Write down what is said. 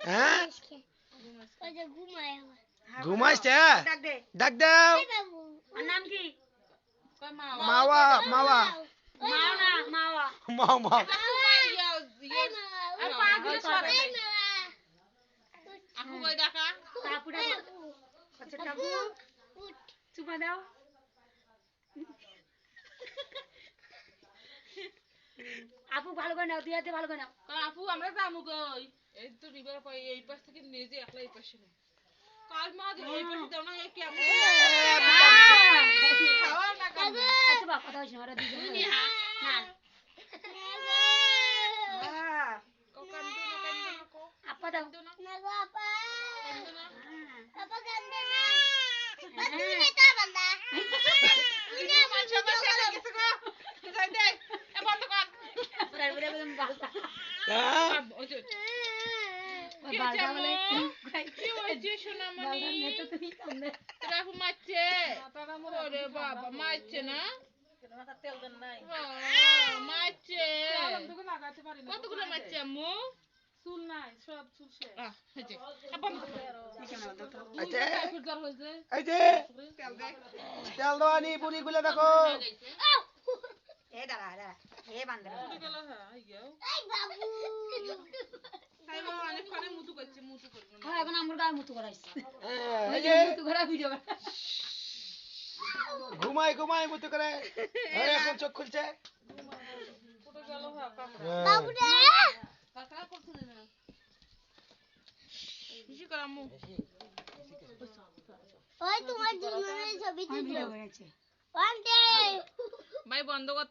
হ্যাঁ ওই যে ঘুমায় ঘুমাইছে ডাক দে। ডাক দাও এই বাবু আর নাম কি? মাওয়া মাওয়া মাও না, মাওয়া। মাও মাও এই মামা আর পা গুলো সরে এই দে। মামা টাপু ডাকো। আচ্ছা, টাপু, উঠ চুমা দাও। আপু ভালো করে নাও, দুই হাতে ভালো করে নাও। আপু আমরা যাবো কই এই তো রিভার পাই এই পাশ থেকে নিজে একলা এই পাশে নেই কাল মা যে এই পাশে দাও না এই কেমন খাওয়া না কাজ আচ্ছা বাবা, কথা হইছে না, ওরা দুজন না। আপা দাও। না গো আপা হ্যাঁ। আপা কান্দে না হ্যাঁ। তুমি নেতা বান্দা তুমি মানুষ বসে গেছে গো যাই দে এ বন্ধ কর পুরা পুরা বললাম বালতা। ওই যে ওই বালতা বলে কি হয়েছে সোনামণি বালতা নেতা তুমি কান্দে। তোরা এখন মারছে ওরে বাবা মারছে না তেল দেন নাই। মারছে কতগুলো মারছে আম্মু চুল নাই সব চুল শেষ হয়েছে বন্ধ কর আচ্ছা টাইফয়েড জ্বর হয়েছে এই যে তেল দেওয়ানি বুড়ি গুলো দেখো এ দাঁড়া দাঁড়া, এ বান্দা। গেল হ্যাঁ আইয়াও এই বাবু তাই বাবা অনেক খানে মুতু করছে মুতু করবে না হ্যাঁ, এখন আমার গায়ে মুতু করাইছে। হ্যাঁ, ওই এই যে যে মুতু করা ভিডিও করা। ঘুমাই ঘুমাই মতো করে এই এখন চোখ খুলছে পুরো গেল হ্যাঁ হ্যাঁ। বাবু রে কাকা করতে দেবে না বেশি কর আম্মু ওই তোমার দুজনের ছবি আমি তুলছো ভিডিও করেছি। ওয়ান ডে ভাই বন্ধ কর